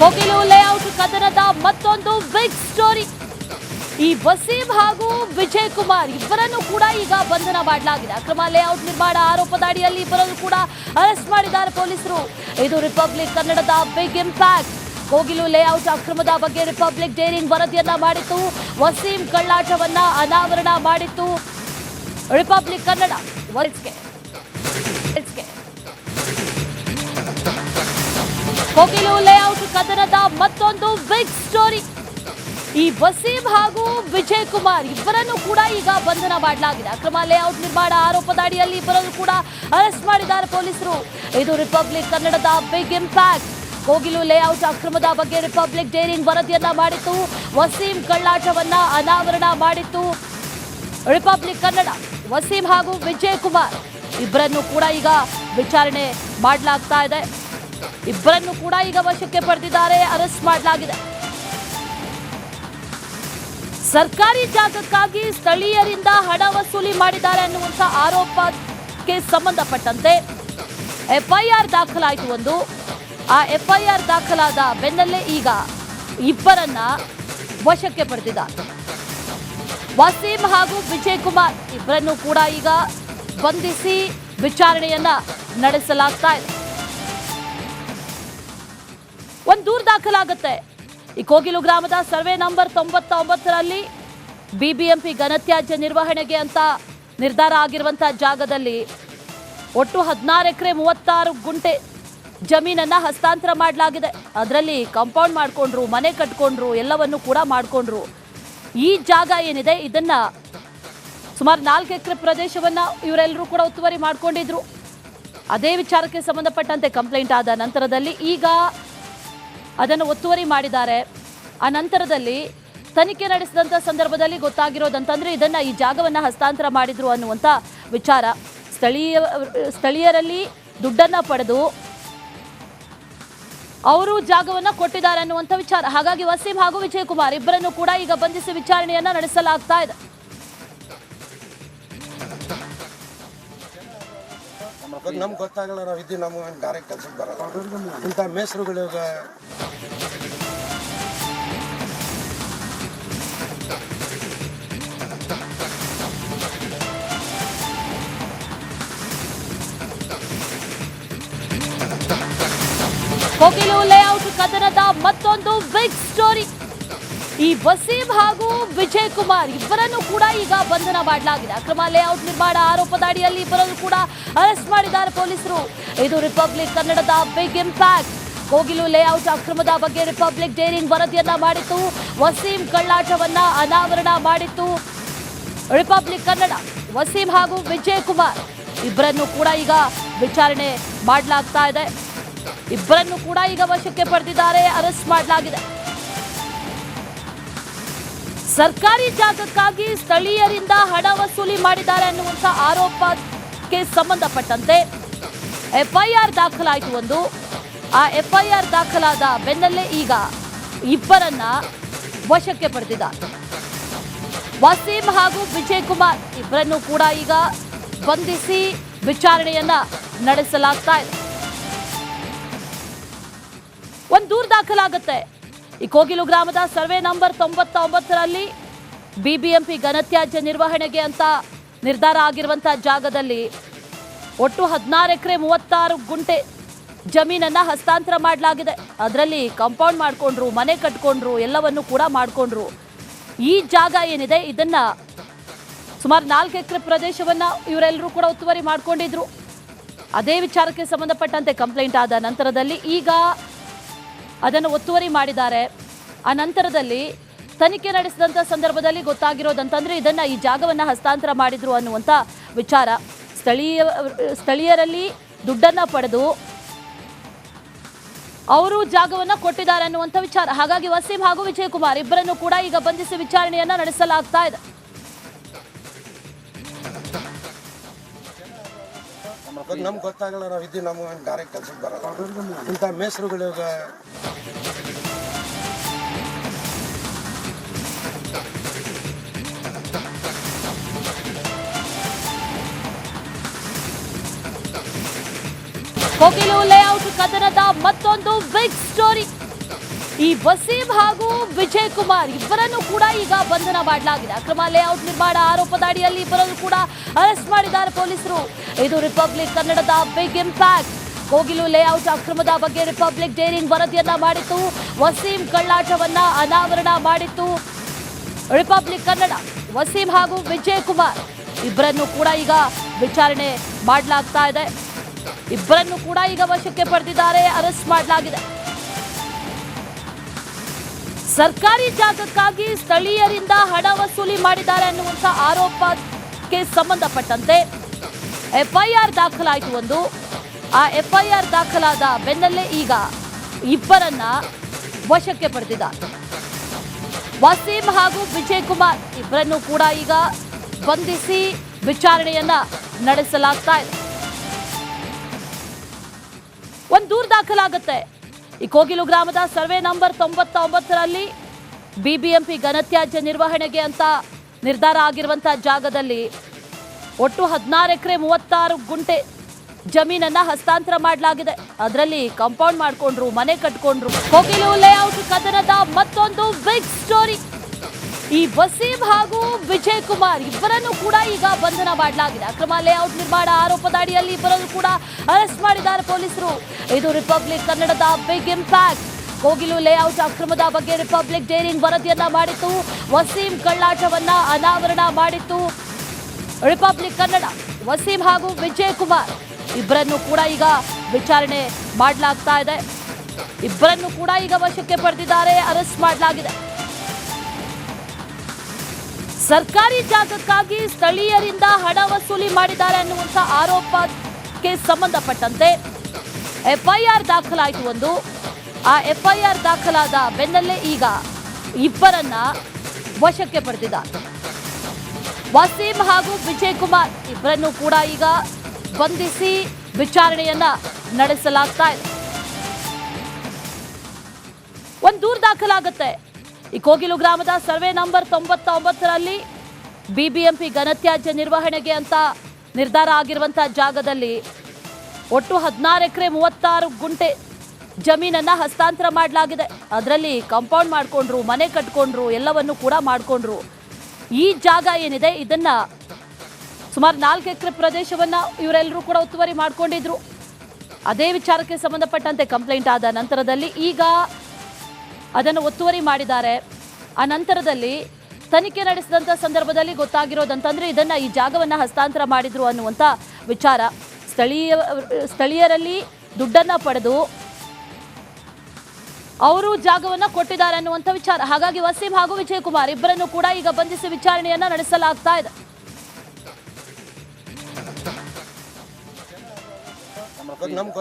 Kogilu layout ಕದನದ ಮತ್ತೊಂದು big story. ಈ ವಸೀಂ ಹಾಗೂ ವಿಜಯ್ ಕುಮಾರ್ ಇಬ್ಬರನ್ನು ಕೂಡ ಈಗ ಬಂಧನ ಮಾಡಲಾಗಿದೆ. ಅಕ್ರಮ ಲೇಔಟ್ ನಿರ್ಮಾಣ ಆರೋಪದ ಅಡಿಯಲ್ಲಿ ಇಬ್ಬರನ್ನು ಕೂಡ ಅರೆಸ್ಟ್ ಮಾಡಿದ್ದಾರೆ ಪೊಲೀಸರು. ಇದು ರಿಪಬ್ಲಿಕ್ ಕನ್ನಡದ ಬಿಗ್ ಇಂಪ್ಯಾಕ್ಟ್. ಕೋಗಿಲು ಲೇಔಟ್ ಅಕ್ರಮದ ಬಗ್ಗೆ ರಿಪಬ್ಲಿಕ್ ಡೇರಿಂಗ್ ವರದಿಯನ್ನ ಮಾಡಿತ್ತು. ವಸೀಂ ಕಳ್ಳಾಟವನ್ನ ಅನಾವರಣ ಮಾಡಿತ್ತು ರಿಪಬ್ಲಿಕ್ ಕನ್ನಡ. ಕೋಗಿಲು ಲೇಔಟ್ ಕದನದ ಮತ್ತೊಂದು ಬಿಗ್ ಸ್ಟೋರಿ. ಈ ವಸೀಂ ಹಾಗೂ ವಿಜಯ್ ಕುಮಾರ್ ಇಬ್ಬರನ್ನು ಕೂಡ ಈಗ ಬಂಧನ ಮಾಡಲಾಗಿದೆ. ಅಕ್ರಮ ಲೇಔಟ್ ನಿರ್ಮಾಣ ಆರೋಪದ ಅಡಿಯಲ್ಲಿ ಇಬ್ಬರನ್ನು ಕೂಡ ಅರೆಸ್ಟ್ ಮಾಡಿದ್ದಾರೆ ಪೊಲೀಸರು. ಇದು ರಿಪಬ್ಲಿಕ್ ಕನ್ನಡದ ಬಿಗ್ ಇಂಪ್ಯಾಕ್ಟ್. ಕೋಗಿಲು ಲೇಔಟ್ ಅಕ್ರಮದ ಬಗ್ಗೆ ರಿಪಬ್ಲಿಕ್ ಡೇರಿಂಗ್ ವರದಿಯನ್ನ ಮಾಡಿತ್ತು. ವಸೀಂ ಕಳ್ಳಾಟವನ್ನ ಅನಾವರಣ ಮಾಡಿತ್ತು ರಿಪಬ್ಲಿಕ್ ಕನ್ನಡ. ವಸೀಂ ಹಾಗೂ ವಿಜಯ್ ಕುಮಾರ್ ಇಬ್ಬರನ್ನು ಕೂಡ ಈಗ ವಿಚಾರಣೆ ಮಾಡಲಾಗ್ತಾ ಇದೆ. ಇಬ್ಬರನ್ನು ಕೂಡ ಈಗ ವಶಕ್ಕೆ ಪಡೆದಿದ್ದಾರೆ, ಅರೆಸ್ಟ್ ಮಾಡಲಾಗಿದೆ. ಸರ್ಕಾರಿ ಜಾಗಕ್ಕಾಗಿ ಸ್ಥಳೀಯರಿಂದ ಹಣ ವಸೂಲಿ ಮಾಡಿದ್ದಾರೆ ಅನ್ನುವಂಥ ಆರೋಪಕ್ಕೆ ಸಂಬಂಧಪಟ್ಟಂತೆ ಎಫ್ಐಆರ್ ದಾಖಲಾಯಿತು ಒಂದು. ಆ ಎಫ್ಐಆರ್ ದಾಖಲಾದ ಬೆನ್ನಲ್ಲೇ ಈಗ ಇಬ್ಬರನ್ನ ವಶಕ್ಕೆ ಪಡೆದಿದ್ದಾರೆ. ವಸೀಂ ಹಾಗೂ ವಿಜಯ್ ಕುಮಾರ್ ಇಬ್ಬರನ್ನು ಕೂಡ ಈಗ ಬಂಧಿಸಿ ವಿಚಾರಣೆಯನ್ನ ನಡೆಸಲಾಗ್ತಾ ಇದೆ. ಒಂದು ದೂರು ದಾಖಲಾಗುತ್ತೆ. ಈ ಕೋಗಿಲು ಗ್ರಾಮದ ಸರ್ವೆ ನಂಬರ್ 99ರಲ್ಲಿ ಬಿಬಿಎಂಪಿ ಘನತ್ಯಾಜ್ಯ ನಿರ್ವಹಣೆಗೆ ಅಂತ ನಿರ್ಧಾರ ಆಗಿರುವಂತಹ ಜಾಗದಲ್ಲಿ ಒಟ್ಟು 16 ಎಕರೆ 36 ಗುಂಟೆ ಜಮೀನನ್ನ ಹಸ್ತಾಂತರ ಮಾಡಲಾಗಿದೆ. ಅದರಲ್ಲಿ ಕಾಂಪೌಂಡ್ ಮಾಡಿಕೊಂಡ್ರು, ಮನೆ ಕಟ್ಕೊಂಡ್ರು, ಎಲ್ಲವನ್ನು ಕೂಡ ಮಾಡಿಕೊಂಡ್ರು. ಈ ಜಾಗ ಏನಿದೆ ಇದನ್ನ ಸುಮಾರು 4 ಎಕರೆ ಪ್ರದೇಶವನ್ನ ಇವರೆಲ್ಲರೂ ಕೂಡ ಒತ್ತುವರಿ ಮಾಡಿಕೊಂಡಿದ್ರು. ಅದೇ ವಿಚಾರಕ್ಕೆ ಸಂಬಂಧಪಟ್ಟಂತೆ ಕಂಪ್ಲೇಂಟ್ ಆದ ನಂತರದಲ್ಲಿ ಈಗ ಅದನ್ನು ಒತ್ತುವರಿ ಮಾಡಿದ್ದಾರೆ. ಆ ನಂತರದಲ್ಲಿ ತನಿಖೆ ನಡೆಸಿದಂಥ ಸಂದರ್ಭದಲ್ಲಿ ಗೊತ್ತಾಗಿರೋದಂತಂದ್ರೆ ಇದನ್ನ ಈ ಜಾಗವನ್ನು ಹಸ್ತಾಂತರ ಮಾಡಿದ್ರು ಅನ್ನುವಂಥ ವಿಚಾರ. ಸ್ಥಳೀಯರಲ್ಲಿ ದುಡ್ಡನ್ನ ಪಡೆದು ಅವರು ಜಾಗವನ್ನ ಕೊಟ್ಟಿದ್ದಾರೆ ಅನ್ನುವಂಥ ವಿಚಾರ. ಹಾಗಾಗಿ ವಸೀಂ ಹಾಗೂ ವಿಜಯ್ ಕುಮಾರ್ ಇಬ್ಬರನ್ನು ಕೂಡ ಈಗ ಬಂಧಿಸಿ ವಿಚಾರಣೆಯನ್ನ ನಡೆಸಲಾಗ್ತಾ ಇದೆ. ನಮ್ಗೆ ಗೊತ್ತಾಗಲ್ಲ, ನಾವು ಇದ್ದೀವಿ, ನಮ್ಗೆ ಡೈರೆಕ್ಟ್ ಕೆಲಸಕ್ಕೆ ಬರಲ್ಲ ಇಂಥ ಮೇಸ್ರುಗಳಿಗೆ. ಕೋಗಿಲು ಲೇಔಟ್ ಕದನದ ಮತ್ತೊಂದು ಬಿಗ್ ಸ್ಟೋರಿ. ಈ ವಸೀಂ ಹಾಗೂ ವಿಜಯ್ ಕುಮಾರ್ ಇಬ್ಬರನ್ನು ಕೂಡ ಈಗ ಬಂಧನ ಮಾಡಲಾಗಿದೆ. ಅಕ್ರಮ ಲೇಔಟ್ ನಿರ್ಮಾಣ ಆರೋಪದ ಅಡಿಯಲ್ಲಿ ಇಬ್ಬರನ್ನು ಕೂಡ ಅರೆಸ್ಟ್ ಮಾಡಿದ್ದಾರೆ ಪೊಲೀಸರು. ಇದು ರಿಪಬ್ಲಿಕ್ ಕನ್ನಡದ ಬಿಗ್ ಇಂಪ್ಯಾಕ್ಟ್. ಕೋಗಿಲು ಲೇಔಟ್ ಅಕ್ರಮದ ಬಗ್ಗೆ ರಿಪಬ್ಲಿಕ್ ಡೇರಿಂಗ್ ವರದಿಯನ್ನ ಮಾಡಿತ್ತು. ವಸೀಂ ಕಳ್ಳಾಟವನ್ನ ಅನಾವರಣ ಮಾಡಿತ್ತು ರಿಪಬ್ಲಿಕ್ ಕನ್ನಡ. ವಸೀಂ ಹಾಗೂ ವಿಜಯ್ ಕುಮಾರ್ ಇಬ್ಬರನ್ನು ಕೂಡ ಈಗ ವಿಚಾರಣೆ ಮಾಡಲಾಗ್ತಾ ಇದೆ. ಇಬ್ಬರನ್ನು ಕೂಡ ಈಗ ವಶಕ್ಕೆ ಪಡೆದಿದ್ದಾರೆ, ಅರೆಸ್ಟ್ ಮಾಡಲಾಗಿದೆ. ಸರ್ಕಾರಿ ಜಾಗಕ್ಕಾಗಿ ಸ್ಥಳೀಯರಿಂದ ಹಣ ವಸೂಲಿ ಮಾಡಿದ್ದಾರೆ ಅನ್ನುವಂಥ ಆರೋಪಕ್ಕೆ ಸಂಬಂಧಪಟ್ಟಂತೆ ಎಫ್ಐಆರ್ ದಾಖಲಾಯಿತು ಒಂದು. ಆ ಎಫ್ಐಆರ್ ದಾಖಲಾದ ಬೆನ್ನಲ್ಲೇ ಈಗ ಇಬ್ಬರನ್ನ ವಶಕ್ಕೆ ಪಡೆದಿದ್ದಾರೆ. ವಸೀಂ ಹಾಗೂ ವಿಜಯ್ ಕುಮಾರ್ ಇಬ್ಬರನ್ನು ಕೂಡ ಈಗ ಬಂಧಿಸಿ ವಿಚಾರಣೆಯನ್ನ ನಡೆಸಲಾಗ್ತಾ ಇದೆ. ಒಂದು ದೂರು ದಾಖಲಾಗುತ್ತೆ. ಈ ಕೋಗಿಲು ಗ್ರಾಮದ ಸರ್ವೆ ನಂಬರ್ 99ರಲ್ಲಿ ಬಿಬಿಎಂಪಿ ಘನತ್ಯಾಜ್ಯ ನಿರ್ವಹಣೆಗೆ ಅಂತ ನಿರ್ಧಾರ ಆಗಿರುವಂತಹ ಜಾಗದಲ್ಲಿ ಒಟ್ಟು 16 ಎಕರೆ 36 ಗುಂಟೆ ಜಮೀನನ್ನ ಹಸ್ತಾಂತರ ಮಾಡಲಾಗಿದೆ. ಅದರಲ್ಲಿ ಕಾಂಪೌಂಡ್ ಮಾಡಿಕೊಂಡ್ರು, ಮನೆ ಕಟ್ಕೊಂಡ್ರು, ಎಲ್ಲವನ್ನು ಕೂಡ ಮಾಡಿಕೊಂಡ್ರು. ಈ ಜಾಗ ಏನಿದೆ ಇದನ್ನ ಸುಮಾರು 4 ಎಕರೆ ಪ್ರದೇಶವನ್ನ ಇವರೆಲ್ಲರೂ ಕೂಡ ಒತ್ತುವರಿ ಮಾಡಿಕೊಂಡಿದ್ರು. ಅದೇ ವಿಚಾರಕ್ಕೆ ಸಂಬಂಧಪಟ್ಟಂತೆ ಕಂಪ್ಲೇಂಟ್ ಆದ ನಂತರದಲ್ಲಿ ಈಗ ಅದನ್ನು ಒತ್ತುವರಿ ಮಾಡಿದ್ದಾರೆ. ಆ ನಂತರದಲ್ಲಿ ತನಿಖೆ ನಡೆಸಿದಂಥ ಸಂದರ್ಭದಲ್ಲಿ ಗೊತ್ತಾಗಿರೋದಂತಂದ್ರೆ ಇದನ್ನ ಈ ಜಾಗವನ್ನ ಹಸ್ತಾಂತರ ಮಾಡಿದ್ರು ಅನ್ನುವಂಥ ವಿಚಾರ. ಸ್ಥಳೀಯರಲ್ಲಿ ದುಡ್ಡನ್ನ ಪಡೆದು ಅವರು ಜಾಗವನ್ನ ಕೊಟ್ಟಿದ್ದಾರೆ ಅನ್ನುವಂಥ ವಿಚಾರ. ಹಾಗಾಗಿ ವಸೀಂ ಹಾಗೂ ವಿಜಯ್ ಕುಮಾರ್ ಇಬ್ಬರನ್ನು ಕೂಡ ಈಗ ಬಂಧಿಸಿ ವಿಚಾರಣೆಯನ್ನ ನಡೆಸಲಾಗ್ತಾ ಇದೆ. ನಮ್ಗೆ ಗೊತ್ತಾಗಲ್ಲ, ನಾವು ಇದ್ದೀವಿ, ನಮ್ಗೆ ಡೈರೆಕ್ಟ್ ಕೆಲಸಕ್ಕೆ ಬರಲ್ಲ ಇಂಥ ಮೇಸ್ರುಗಳಿಗೆ. ಕೋಗಿಲು ಲೇಔಟ್ ಕದನದ ಮತ್ತೊಂದು ಬಿಗ್ ಸ್ಟೋರಿ. ಈ ವಸೀಂ ಹಾಗೂ ವಿಜಯ್ ಕುಮಾರ್ ಇಬ್ಬರನ್ನು ಕೂಡ ಈಗ ಬಂಧನ ಮಾಡಲಾಗಿದೆ. ಅಕ್ರಮ ಲೇಔಟ್ ನಿರ್ಮಾಣ ಆರೋಪದ ಅಡಿಯಲ್ಲಿ ಇಬ್ಬರನ್ನು ಕೂಡ ಅರೆಸ್ಟ್ ಮಾಡಿದ್ದಾರೆ ಪೊಲೀಸರು. ಇದು ರಿಪಬ್ಲಿಕ್ ಕನ್ನಡದ ಬಿಗ್ ಇಂಪ್ಯಾಕ್ಟ್. ಕೋಗಿಲು ಲೇಔಟ್ ಅಕ್ರಮದ ಬಗ್ಗೆ ರಿಪಬ್ಲಿಕ್ ಡೇರಿಂಗ್ ವರದಿಯನ್ನ ಮಾಡಿತ್ತು. ವಸೀಂ ಕಳ್ಳಾಟವನ್ನ ಅನಾವರಣ ಮಾಡಿತ್ತು ರಿಪಬ್ಲಿಕ್ ಕನ್ನಡ. ವಸೀಂ ಹಾಗೂ ವಿಜಯ್ ಕುಮಾರ್ ಇಬ್ಬರನ್ನು ಕೂಡ ಈಗ ವಿಚಾರಣೆ ಮಾಡಲಾಗ್ತಾ ಇದೆ. ಇಬ್ಬರನ್ನು ಕೂಡ ಈಗ ವಶಕ್ಕೆ ಪಡೆದಿದ್ದಾರೆ, ಅರೆಸ್ಟ್ ಮಾಡಲಾಗಿದೆ. ಸರ್ಕಾರಿ ಜಾಗಕ್ಕಾಗಿ ಸ್ಥಳೀಯರಿಂದ ಹಣ ವಸೂಲಿ ಮಾಡಿದ್ದಾರೆ ಅನ್ನುವಂಥ ಆರೋಪಕ್ಕೆ ಸಂಬಂಧಪಟ್ಟಂತೆ ಎಫ್ಐಆರ್ ದಾಖಲಾಯಿತು ಒಂದು. ಆ ಎಫ್ಐಆರ್ ದಾಖಲಾದ ಬೆನ್ನಲ್ಲೇ ಈಗ ಇಬ್ಬರನ್ನ ವಶಕ್ಕೆ ಪಡೆದಿದ್ದಾರೆ. ವಸೀಂ ಹಾಗೂ ವಿಜಯ್ ಕುಮಾರ್ ಇಬ್ಬರನ್ನು ಕೂಡ ಈಗ ಬಂಧಿಸಿ ವಿಚಾರಣೆಯನ್ನ ನಡೆಸಲಾಗ್ತಾ ಇದೆ. ಒಂದು ದೂರು ದಾಖಲಾಗುತ್ತೆ. ಈ ಕೋಗಿಲು ಗ್ರಾಮದ ಸರ್ವೆ ನಂಬರ್ 99ರಲ್ಲಿ ಬಿಬಿಎಂಪಿ ಘನತ್ಯಾಜ್ಯ ನಿರ್ವಹಣೆಗೆ ಅಂತ ನಿರ್ಧಾರ ಆಗಿರುವಂತಹ ಜಾಗದಲ್ಲಿ ಒಟ್ಟು 16 ಎಕರೆ 36 ಗುಂಟೆ ಜಮೀನನ್ನ ಹಸ್ತಾಂತರ ಮಾಡಲಾಗಿದೆ. ಅದರಲ್ಲಿ ಕಾಂಪೌಂಡ್ ಮಾಡ್ಕೊಂಡ್ರು, ಮನೆ ಕಟ್ಕೊಂಡ್ರು. ಕೋಗಿಲು ಲೇಔಟ್ ಕದನದ ಮತ್ತೊಂದು ಬಿಗ್ ಸ್ಟೋರಿ. ಈ ವಸೀಂ ಹಾಗೂ ವಿಜಯ್ ಕುಮಾರ್ ಇಬ್ಬರನ್ನು ಕೂಡ ಈಗ ಬಂಧನ ಮಾಡಲಾಗಿದೆ. ಅಕ್ರಮ ಲೇಔಟ್ ನಿರ್ಮಾಣ ಆರೋಪದ ಅಡಿಯಲ್ಲಿ ಇಬ್ಬರನ್ನು ಕೂಡ ಅರೆಸ್ಟ್ ಮಾಡಿದ್ದಾರೆ ಪೊಲೀಸರು. ಇದು ರಿಪಬ್ಲಿಕ್ ಕನ್ನಡದ ಬಿಗ್ ಇಂಪ್ಯಾಕ್ಟ್. ಕೋಗಿಲು ಲೇಔಟ್ ಅಕ್ರಮದ ಬಗ್ಗೆ ರಿಪಬ್ಲಿಕ್ ಡೇರಿಂಗ್ ವರದಿಯನ್ನ ಮಾಡಿತ್ತು. ವಸೀಂ ಕಳ್ಳಾಟವನ್ನ ಅನಾವರಣ ಮಾಡಿತ್ತು ರಿಪಬ್ಲಿಕ್ ಕನ್ನಡ. ವಸೀಂ ಹಾಗೂ ವಿಜಯ್ ಕುಮಾರ್ ಇಬ್ಬರನ್ನು ಕೂಡ ಈಗ ವಿಚಾರಣೆ ಮಾಡಲಾಗ್ತಾ ಇದೆ. ಇಬ್ಬರನ್ನು ಕೂಡ ಈಗ ವಶಕ್ಕೆ ಪಡೆದಿದ್ದಾರೆ, ಅರೆಸ್ಟ್ ಮಾಡಲಾಗಿದೆ. ಸರ್ಕಾರಿ ಜಾಗಕ್ಕಾಗಿ ಸ್ಥಳೀಯರಿಂದ ಹಣ ವಸೂಲಿ ಮಾಡಿದ್ದಾರೆ ಅನ್ನುವಂಥ ಆರೋಪಕ್ಕೆ ಸಂಬಂಧಪಟ್ಟಂತೆ ಎಫ್ಐಆರ್ ದಾಖಲಾಯಿತು ಒಂದು. ಆ ಎಫ್ಐಆರ್ ದಾಖಲಾದ ಬೆನ್ನಲ್ಲೇ ಈಗ ಇಬ್ಬರನ್ನ ವಶಕ್ಕೆ ಪಡೆದಿದ್ದಾರೆ. ವಸೀಂ ಹಾಗೂ ವಿಜಯ್ ಕುಮಾರ್ ಇಬ್ಬರನ್ನು ಕೂಡ ಈಗ ಬಂಧಿಸಿ ವಿಚಾರಣೆಯನ್ನ ನಡೆಸಲಾಗ್ತಾ ಇದೆ. ಒಂದು ದೂರು ದಾಖಲಾಗುತ್ತೆ. ಈ ಕೋಗಿಲು ಗ್ರಾಮದ ಸರ್ವೆ ನಂಬರ್ 99ರಲ್ಲಿ ಬಿಬಿಎಂಪಿ ಘನತ್ಯಾಜ್ಯ ನಿರ್ವಹಣೆಗೆ ಅಂತ ನಿರ್ಧಾರ ಆಗಿರುವಂತಹ ಜಾಗದಲ್ಲಿ ಒಟ್ಟು 16 ಎಕರೆ 36 ಗುಂಟೆ ಜಮೀನನ್ನ ಹಸ್ತಾಂತರ ಮಾಡಲಾಗಿದೆ. ಅದರಲ್ಲಿ ಕಾಂಪೌಂಡ್ ಮಾಡ್ಕೊಂಡ್ರು, ಮನೆ ಕಟ್ಕೊಂಡ್ರು, ಎಲ್ಲವನ್ನು ಕೂಡ ಮಾಡ್ಕೊಂಡ್ರು. ಈ ಜಾಗ ಏನಿದೆ ಇದನ್ನ ಸುಮಾರು 4 ಎಕರೆ ಪ್ರದೇಶವನ್ನ ಇವರೆಲ್ಲರೂ ಕೂಡ ಒತ್ತುವರಿ ಮಾಡ್ಕೊಂಡಿದ್ರು. ಅದೇ ವಿಚಾರಕ್ಕೆ ಸಂಬಂಧಪಟ್ಟಂತೆ ಕಂಪ್ಲೇಂಟ್ ಆದ ನಂತರದಲ್ಲಿ ಈಗ ಅದನ್ನು ಒತ್ತುವರಿ ಮಾಡಿದ್ದಾರೆ. ಆ ನಂತರದಲ್ಲಿ ತನಿಖೆ ನಡೆಸಿದಂಥ ಸಂದರ್ಭದಲ್ಲಿ ಗೊತ್ತಾಗಿರೋದಂತಂದ್ರೆ ಈ ಜಾಗವನ್ನು ಹಸ್ತಾಂತರ ಮಾಡಿದ್ರು ಅನ್ನುವಂಥ ವಿಚಾರ. ಸ್ಥಳೀಯರಲ್ಲಿ ದುಡ್ಡನ್ನ ಪಡೆದು ಅವರು ಜಾಗವನ್ನು ಕೊಟ್ಟಿದ್ದಾರೆ ಅನ್ನುವಂಥ ವಿಚಾರ. ಹಾಗಾಗಿ ವಸೀಂ ಹಾಗೂ ವಿಜಯ್ ಕುಮಾರ್ ಇಬ್ಬರನ್ನು ಕೂಡ ಈಗ ಬಂಧಿಸಿ ವಿಚಾರಣೆಯನ್ನ ನಡೆಸಲಾಗ್ತಾ ಇದೆ. ನಮ್ಗೆ